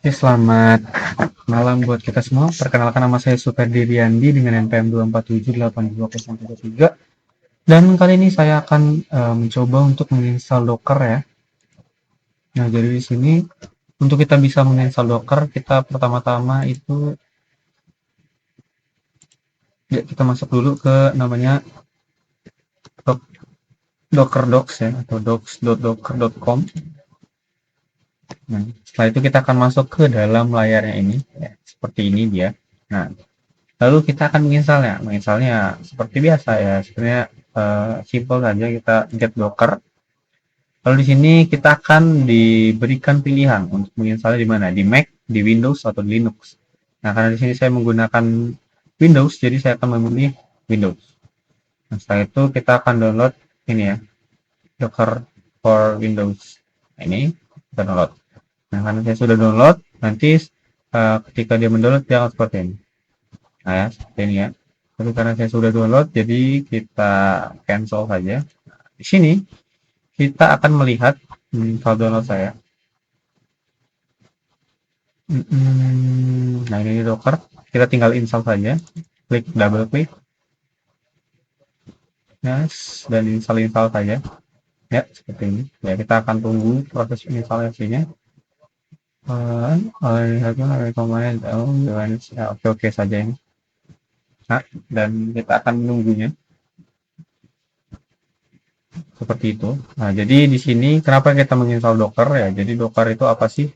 Oke, selamat malam buat kita semua. Perkenalkan, nama saya Superdi Riyandi dengan NPM 2478203. Dan kali ini saya akan mencoba untuk menginstal Docker ya. Nah, jadi di sini untuk kita bisa menginstal Docker, kita pertama-tama itu ya, kita masuk dulu ke namanya Docker Docs ya, atau docs.docker.com. Nah, setelah itu kita akan masuk ke dalam layarnya ini ya, seperti ini dia. Nah, lalu kita akan menginstalnya seperti biasa ya, sebenarnya simple saja, kita get docker. Lalu di sini kita akan diberikan pilihan untuk menginstalnya di mana, di Mac, di Windows atau di Linux. Nah, karena di sini saya menggunakan Windows, jadi saya akan memilih Windows. Nah, setelah itu kita akan download ini ya, Docker for Windows. Nah, ini kita download. Nah, karena saya sudah download, nanti ketika dia mendownload dia akan seperti ini. Nah ya, seperti ini ya. Tapi karena saya sudah download, jadi kita cancel saja. Di sini kita akan melihat file download saya. Nah, ini Docker. Kita tinggal install saja. Klik double klik, yes, dan install saja. Ya, seperti ini. Ya, kita akan tunggu proses instalasinya. Oke oke saja ini. Nah, dan kita akan menunggunya seperti itu. Nah, jadi di sini kenapa kita menginstal Docker ya? Jadi Docker itu apa sih?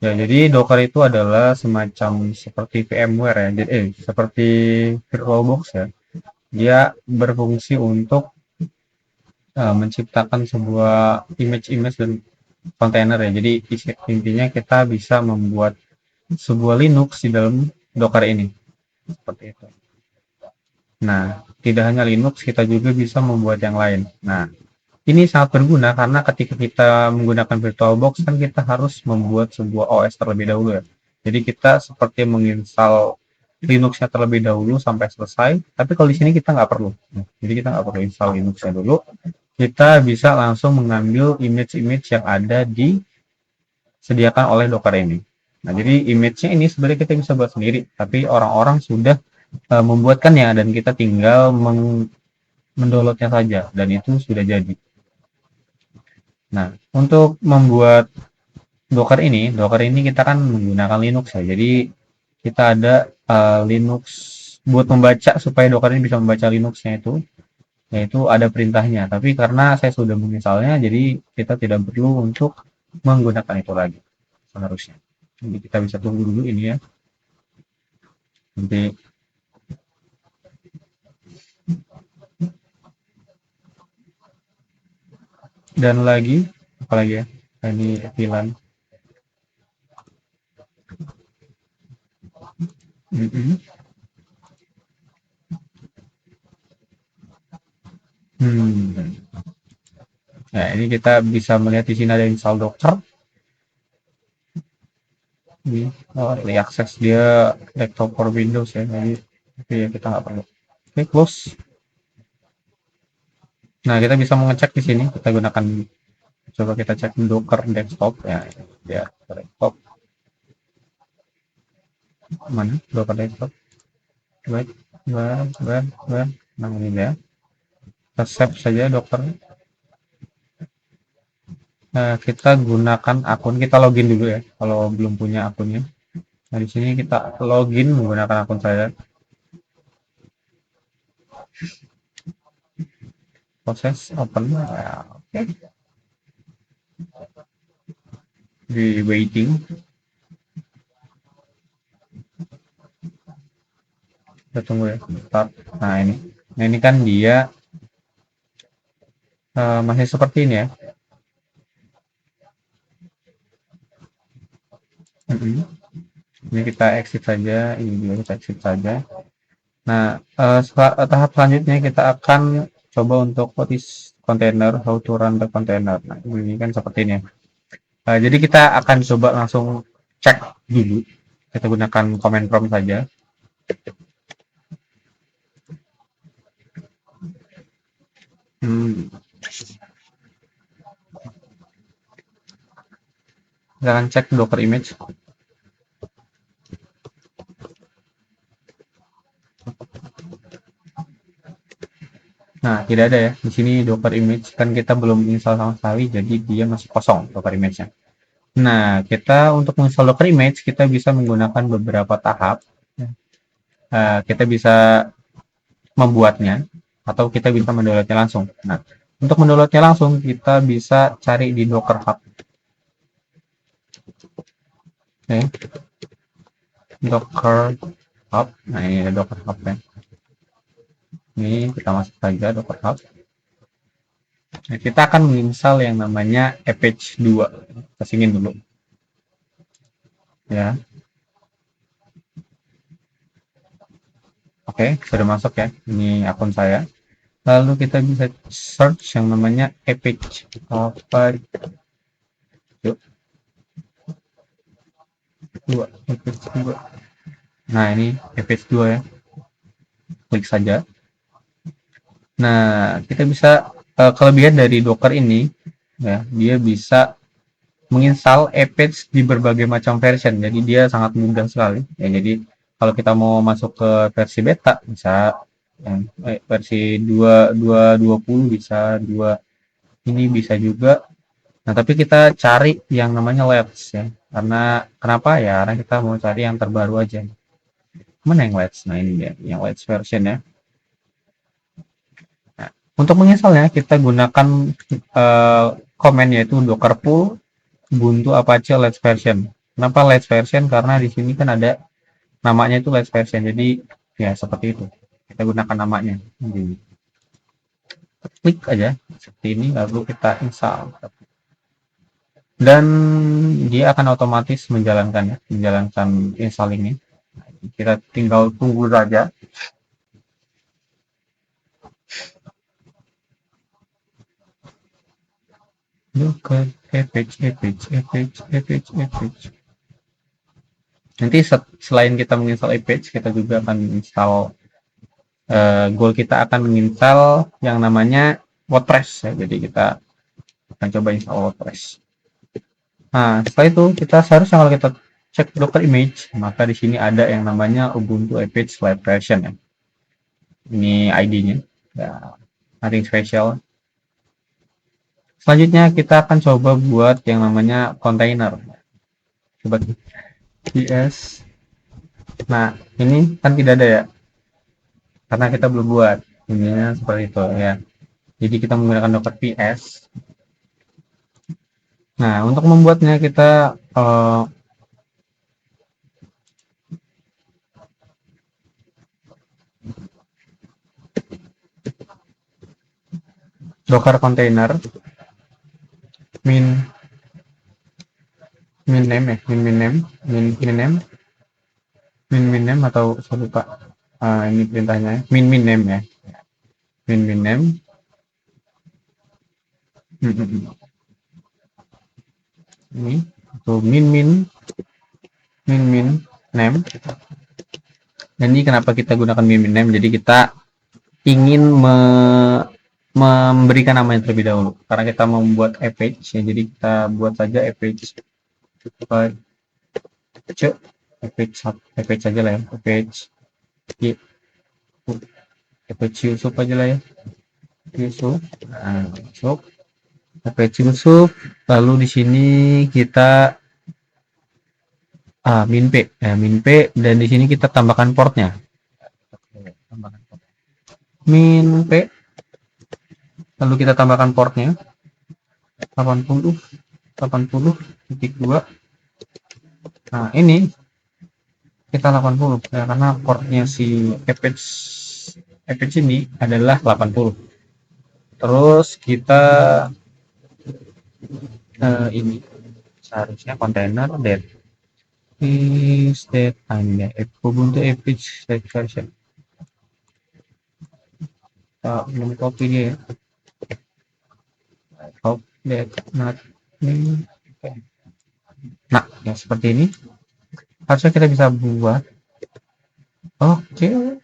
Ya, jadi Docker itu adalah semacam seperti VMware ya. Jadi seperti VirtualBox ya. Dia berfungsi untuk menciptakan sebuah image-image dan kontainer ya. Jadi intinya kita bisa membuat sebuah Linux di dalam Docker ini. Seperti itu. Nah, tidak hanya Linux, kita juga bisa membuat yang lain. Nah, ini sangat berguna karena ketika kita menggunakan VirtualBox kan kita harus membuat sebuah OS terlebih dahulu ya. Jadi kita seperti menginstal Linux-nya terlebih dahulu sampai selesai. Tapi kalau di sini kita nggak perlu. Jadi kita nggak perlu install Linux-nya dulu. Kita bisa langsung mengambil image-image yang ada disediakan oleh Docker ini. Nah, jadi image-nya ini sebenarnya kita bisa buat sendiri, tapi orang-orang sudah membuatkannya dan kita tinggal mendownloadnya saja dan itu sudah jadi. Nah, untuk membuat Docker ini kita kan menggunakan Linux ya. Jadi kita ada Linux buat membaca supaya Docker ini bisa membaca Linux-nya itu, yaitu ada perintahnya. Tapi karena saya sudah menginstalnya, jadi kita tidak perlu untuk menggunakan itu lagi seharusnya. Jadi kita bisa tunggu dulu ini ya. Nanti dan lagi apalagi ya? Ini VLAN. Mm -mm. Hmm. Nah, ini kita bisa melihat di sini ada install Docker. Ini early access, dia laptop for Windows ya. Jadi tapi ya kita nggak perlu. Oke, close. Nah, kita bisa mengecek di sini. Kita gunakan, coba kita cek Docker desktop ya. Ya, desktop mana? Docker desktop. Baik, baik. Nah, ini ya. Kita save saja Docker. Nah, kita gunakan akun. Kita login dulu ya. Kalau belum punya akunnya. Nah, di sini kita login menggunakan akun saya. Proses open. Ya, oke. Di waiting. Kita tunggu ya. Start. Nah, ini. Nah, ini kan dia masih seperti ini ya. Ini kita exit saja. Ini juga kita exit saja. Nah, tahap selanjutnya kita akan coba untuk what is container, how to run the container. Nah, ini kan seperti ini ya. Jadi kita akan coba langsung cek dulu. Kita gunakan command prompt saja. Hmm, kita akan cek Docker image. Nah, tidak ada ya. Di sini Docker image kan kita belum install sama sekali, jadi dia masih kosong Docker image-nya. Nah, kita untuk menginstall Docker image kita bisa menggunakan beberapa tahap. Kita bisa membuatnya atau kita bisa mendownloadnya langsung. Nah, untuk mendownloadnya langsung kita bisa cari di Docker Hub. Oke, Docker Hub. Nah, ini ada Docker Hub ya. Ini kita masuk saja Docker Hub. Nah, kita akan menginstal yang namanya Apache 2. Pasingin dulu. Ya, oke, sudah masuk ya. Ini akun saya. Lalu kita bisa search yang namanya Apache. Apa itu? 2, Apache 2. Nah, ini Apache 2 ya. Klik saja. Nah, kita bisa kelebihan dari Docker ini ya, dia bisa menginstal Apache di berbagai macam version. Jadi dia sangat mudah sekali. Ya, jadi kalau kita mau masuk ke versi beta bisa versi 2.2.20 bisa, 2 ini bisa juga. Nah, tapi kita cari yang namanya Let's ya. Karena kenapa ya? Karena kita mau cari yang terbaru aja. Mana yang Let's? Nah, ini dia, yang Let's version ya. Nah, untuk menginstalnya kita gunakan command yaitu docker pull Ubuntu Apache Let's version. Kenapa Let's version? Karena di sini kan ada namanya itu Let's version. Jadi ya seperti itu. Kita gunakan namanya. Jadi, klik aja seperti ini lalu kita install. Dan dia akan otomatis menjalankan ya, menjalankan installingnya. Kita tinggal tunggu saja. Docker Apache. Nanti selain kita menginstal Apache, kita juga akan install goal kita akan menginstal yang namanya WordPress ya. Jadi kita akan coba install WordPress. Nah, setelah itu kita seharusnya kalau kita cek Docker image, maka di sini ada yang namanya Ubuntu Apache Live Version ya. Ini ID-nya. Ya, nothing special. Selanjutnya kita akan coba buat yang namanya container. Coba PS. Nah, ini kan tidak ada ya, karena kita belum buat. Ini seperti itu ya. Jadi kita menggunakan Docker PS. Nah, untuk membuatnya kita Docker container min min name ya, min name atau saya lupa. Ini perintahnya ya. Min name ya. Min name. Ini atau min name. Dan ini kenapa kita gunakan min name? Jadi kita ingin memberikan nama yang terlebih dahulu karena kita membuat Apache ya, jadi kita buat saja Apache Apache aja lah ya, Apache Yusuf aja lah ya, Yusuf. Nah, Yusuf, Apache Yusuf. Lalu di sini kita min p dan di sini kita tambahkan portnya. Min p, lalu kita tambahkan portnya 80.2. Nah, ini kita 80 ya, karena portnya si Apache ini adalah 80. Terus kita ini seharusnya kontainer that is that anda Ubuntu Apache version. Belum copy dia ya. Hope that not nah ya seperti ini harusnya kita bisa buat. Oke,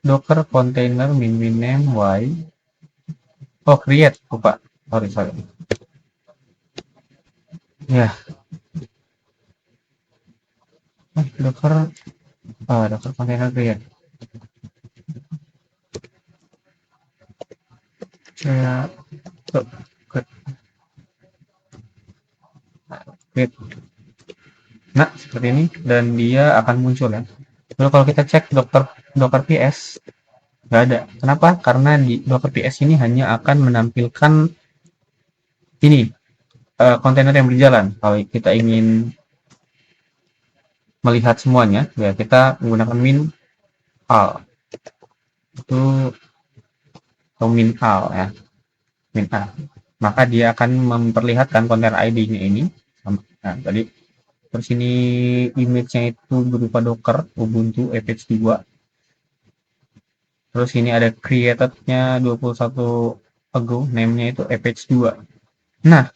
Docker container min name y. Create, lupa, sorry ya. Docker Docker container create. ya, nah seperti ini dan dia akan muncul ya. Lalu kalau kita cek Docker PS nggak ada. Kenapa? Karena di Docker PS ini hanya akan menampilkan ini kontainer yang berjalan. Kalau kita ingin melihat semuanya, ya kita menggunakan min al itu atau min al ya, min al. Maka dia akan memperlihatkan kontainer ID-nya ini. Nah, tadi terus ini image-nya itu berupa Docker Ubuntu FH2. Terus ini ada created-nya 21 ago, name-nya itu FH2. Nah,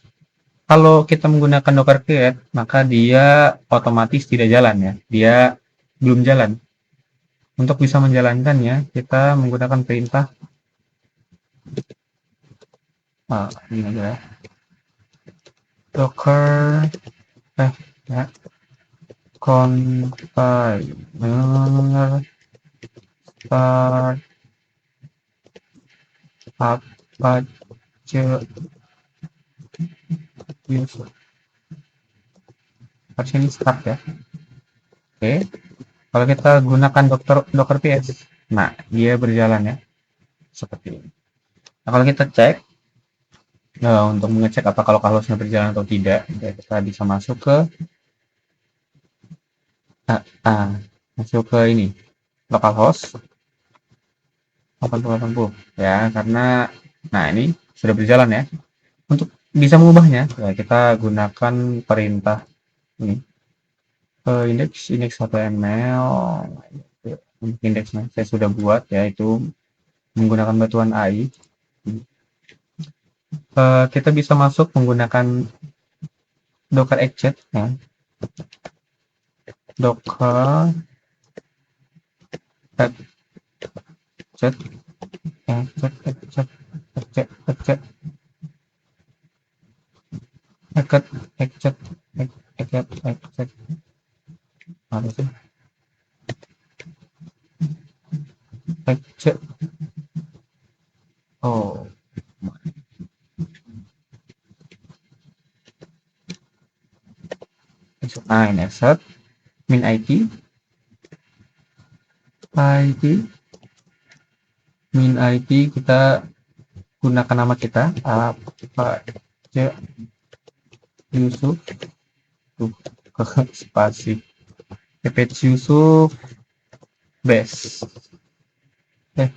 kalau kita menggunakan Docker create, maka dia otomatis tidak jalan ya. Dia belum jalan. Untuk bisa menjalankannya, kita menggunakan perintah ini aja ya. Docker ya, container start apache user. Harusnya ini start ya. Oke. Kalau kita gunakan Docker PS, nah dia berjalan ya. Seperti ini. Nah, kalau kita cek untuk mengecek apakah localhost-nya berjalan atau tidak, ya, kita bisa masuk ke ini localhost 8080 ya, karena nah ini sudah berjalan ya. Untuk bisa mengubahnya, ya kita gunakan perintah ini indeks 1ml. Indeksnya saya sudah buat, yaitu menggunakan batuan AI. Kita bisa masuk menggunakan Docker Exec ya. Docker Exec oh nah ini set min IT kita gunakan nama kita Apache Yusuf spasi Apache Yusuf base nah,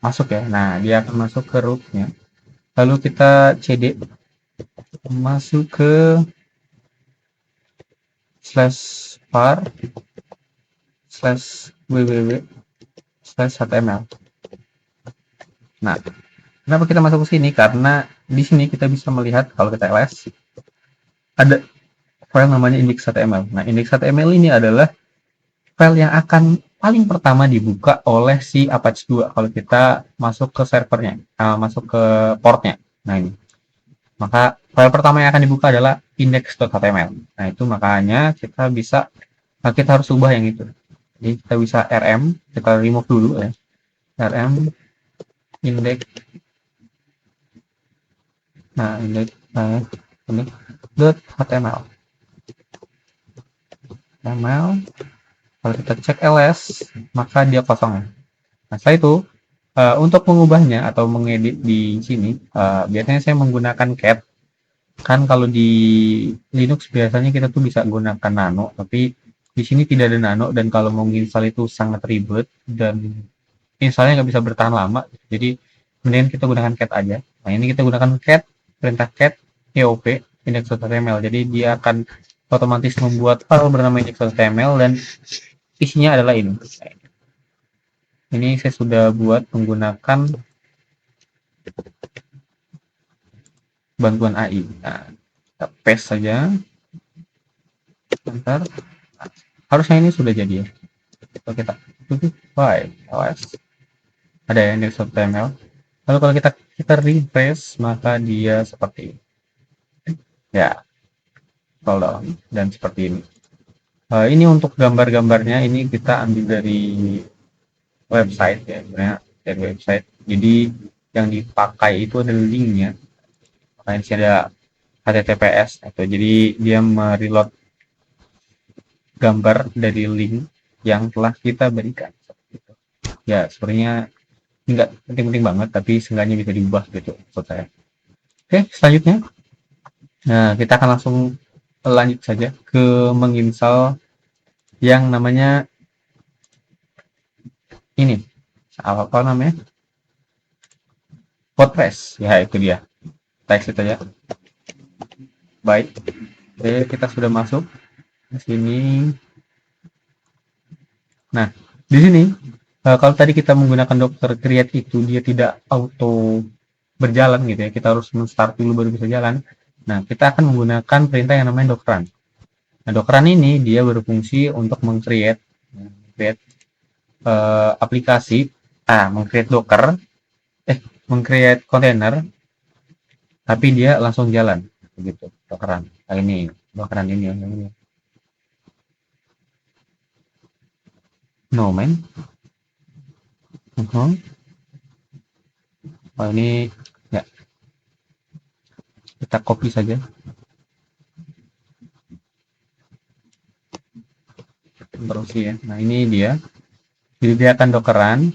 masuk ya. Nah dia akan masuk ke rootnya, lalu kita cd masuk ke /var/www/html. Nah, kenapa kita masuk ke sini? Karena di sini kita bisa melihat kalau kita ls ada file namanya index.html. Nah, index.html ini adalah file yang akan paling pertama dibuka oleh si Apache 2 kalau kita masuk ke servernya, masuk ke portnya. Nah, ini. Maka file pertama yang akan dibuka adalah index.html. Nah, itu makanya kita harus ubah yang itu. Jadi kita bisa rm, kita remove dulu ya. rm index.html. Kalau kita cek ls, maka dia kosong ya. Nah, setelah itu untuk mengubahnya atau mengedit di sini, biasanya saya menggunakan cat. Kan kalau di Linux biasanya kita tuh bisa gunakan nano, tapi di sini tidak ada nano, dan kalau mau install itu sangat ribet dan installnya nggak bisa bertahan lama. Jadi mending kita gunakan cat aja. Nah, ini kita gunakan cat, perintah cat eop index.html. Jadi dia akan otomatis membuat file bernama index.html dan isinya adalah ini. Ini saya sudah buat menggunakan bantuan AI. Nah, kita paste saja. Bentar. Nah, harusnya ini sudah jadi ya. Kalau kita ls ada ya index.html. Lalu kalau kita refresh, maka dia seperti ini. Ya, scroll down dan seperti ini. Ini untuk gambar-gambarnya ini kita ambil dari website ya sebenarnya. dari website. Jadi yang dipakai itu adalah linknya, makanya di sini ada HTTPS atau jadi dia mereload gambar dari link yang telah kita berikan. Ya sebenarnya nggak penting-penting banget, tapi seenggaknya bisa diubah gitu maksud saya. Oke, selanjutnya, nah kita akan langsung lanjut saja ke menginstal yang namanya ini, apa namanya, WordPress. Ya itu dia, teks itu ya. Baik, oke, kita sudah masuk di sini. Nah, di sini kalau tadi kita menggunakan Docker Create itu dia tidak auto berjalan gitu ya, kita harus men-start dulu baru bisa jalan. Nah, kita akan menggunakan perintah yang namanya dockeran. Nah, dockeran ini dia berfungsi untuk meng-create aplikasi, meng-create Docker, meng-create kontainer, tapi dia langsung jalan begitu. Dockeran. Nah, ini dockeran ini yang ini. No man. Oh, ini ya, kita copy saja terus ya. Nah, ini dia. Jadi dia akan dockeran,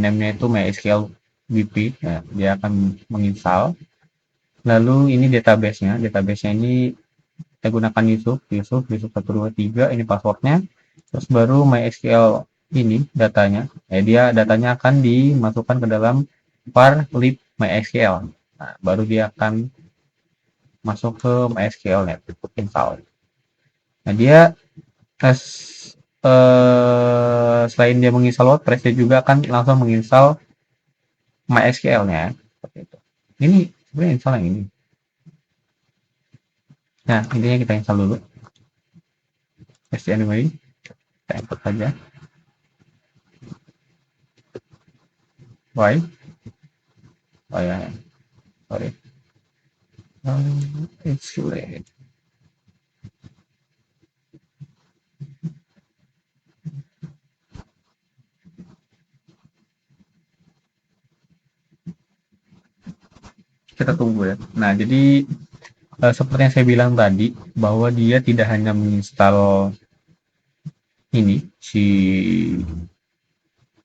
name-nya itu MySQL BP, ya, dia akan menginstal. Lalu ini database-nya ini kita gunakan Yusuf 123, ini passwordnya. Terus baru MySQL ini datanya, datanya akan dimasukkan ke dalam var lib MySQL. Nah, baru dia akan masuk ke MySQL-nya, install. Nah, dia tes selain dia menginstal WordPress, dia juga akan langsung menginstal MySQL-nya seperti itu. Ini sebenarnya install yang ini. Nah, intinya kita install dulu. Anyway, kita import saja. Why? Oh ya, sorry. It's too late. Kita tunggu ya. Nah, jadi seperti yang saya bilang tadi, bahwa dia tidak hanya menginstal ini si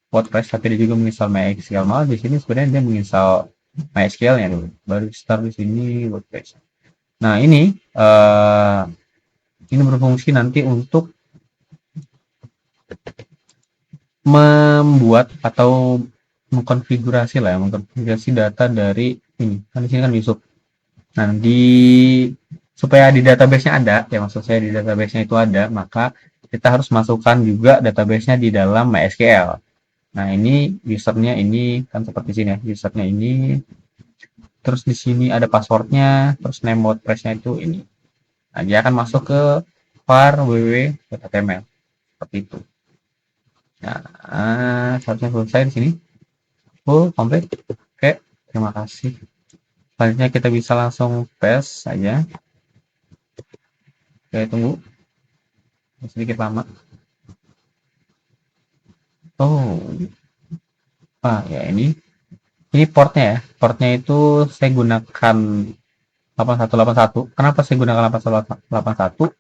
WordPress, tapi dia juga menginstal MySQL. Malah di sini sebenarnya dia menginstal MySQL-nya dulu, baru start di sini WordPress. Nah, ini berfungsi nanti untuk membuat atau mengkonfigurasi lah ya, mengkonfigurasi data dari ini. Kan di sini kan Yusuf. Nah, supaya di database-nya ada, ya maksud saya di database-nya itu ada, maka kita harus masukkan juga database-nya di dalam MySQL. Nah, ini usernya ini kan seperti sini ya, usernya ini, terus di sini ada passwordnya, terus name WordPress-nya itu ini. Nah, dia akan masuk ke var www.html seperti itu. Nah, seharusnya selesai di sini. Komplit. Oke, terima kasih. Selanjutnya kita bisa langsung paste saja. Oke, tunggu sedikit lama. Oh, ya ini portnya ya. Portnya itu saya gunakan 8181. Kenapa saya gunakan 8181?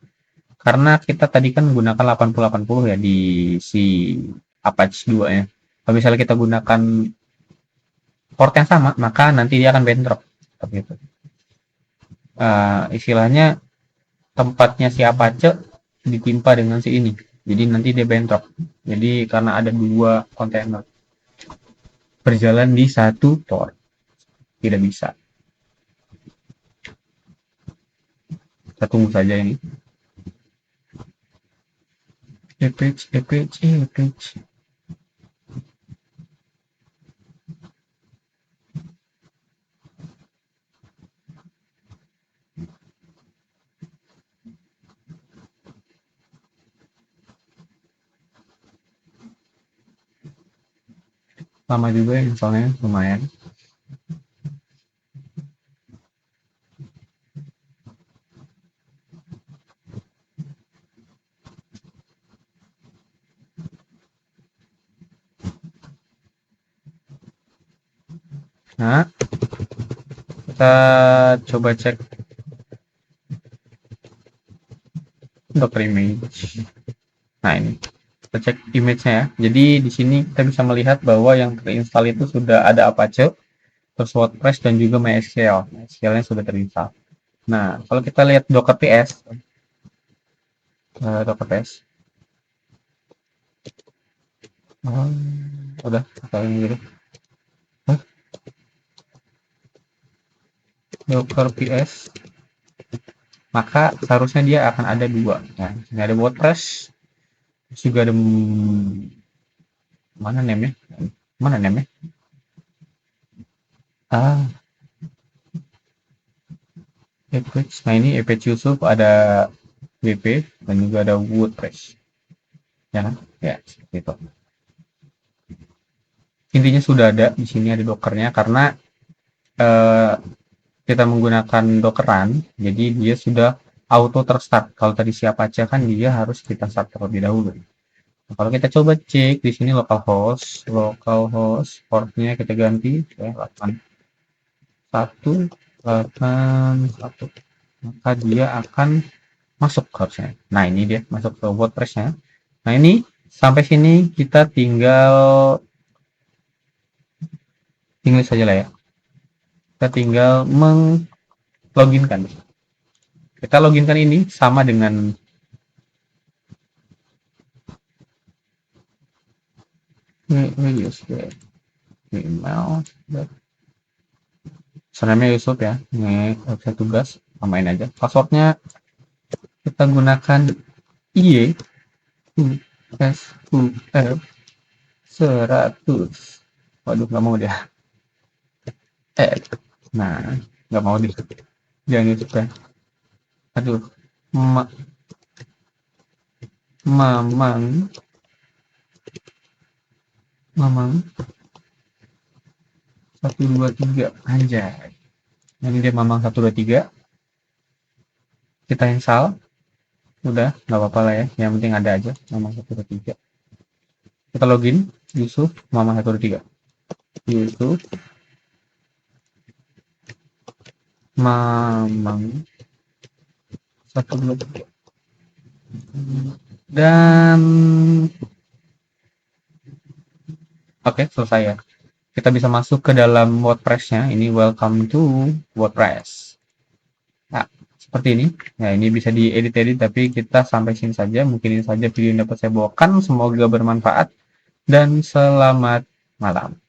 Karena kita tadi kan gunakan 8080 ya di si Apache 2 ya. Kalau misalnya kita gunakan port yang sama, maka nanti dia akan bentrok seperti itu. Istilahnya tempatnya si Apache ditimpa dengan si ini. Jadi nanti dia bentrok. Jadi karena ada dua kontainer berjalan di satu port, tidak bisa. Kita tunggu saja ini. Epic. Lama juga ya, soalnya lumayan. Nah, kita coba cek Docker image. Nah, ini kita cek image-nya ya. Jadi di sini kita bisa melihat bahwa yang terinstall itu sudah ada Apache, terus WordPress dan juga MySQL. MySQL-nya sudah terinstall. Nah, kalau kita lihat Docker PS, Docker PS, udah atau ini gitu. Docker PS, maka seharusnya dia akan ada dua. Nah, ini ada WordPress, terus juga ada mana name-nya? Mana name-nya? Ah, Apex. Nah, ini Apex Yusuf ada WP dan juga ada WordPress. Ya, kan? Ya, seperti itu. Intinya sudah ada di sini ada Dockernya karena eh, kita menggunakan Dockeran, jadi dia sudah auto terstart. Kalau tadi siapa aja kan dia harus kita start terlebih dahulu. Nah, kalau kita coba cek di sini localhost portnya kita ganti ya 8181, maka dia akan masuk harusnya. Nah, ini dia masuk ke WordPress-nya. Nah, ini sampai sini kita tinggal English saja lah ya. Kita tinggal mengloginkan. Kita loginkan ini sama dengan email. Username Yusuf ya. Ini website tugas, samain aja. Passwordnya kita gunakan IE SUF 100. Waduh, nggak mau dia. Nah, nggak mau dia. Jangan Yusuf ya. Aduh, ma mamang, mamang 123 anjay. Ini dia mamang 123. Kita install. Udah, nggak apa-apa lah ya. Yang penting ada aja mamang 123. Kita login Yusuf mamang 123. Yusuf mamang 123. Dan oke, selesai ya. Kita bisa masuk ke dalam WordPress-nya. Ini welcome to WordPress. Nah, seperti ini. Nah, ini bisa diedit-edit, tapi kita sampai sini saja. Mungkin ini saja video yang dapat saya bawakan. Semoga bermanfaat dan selamat malam.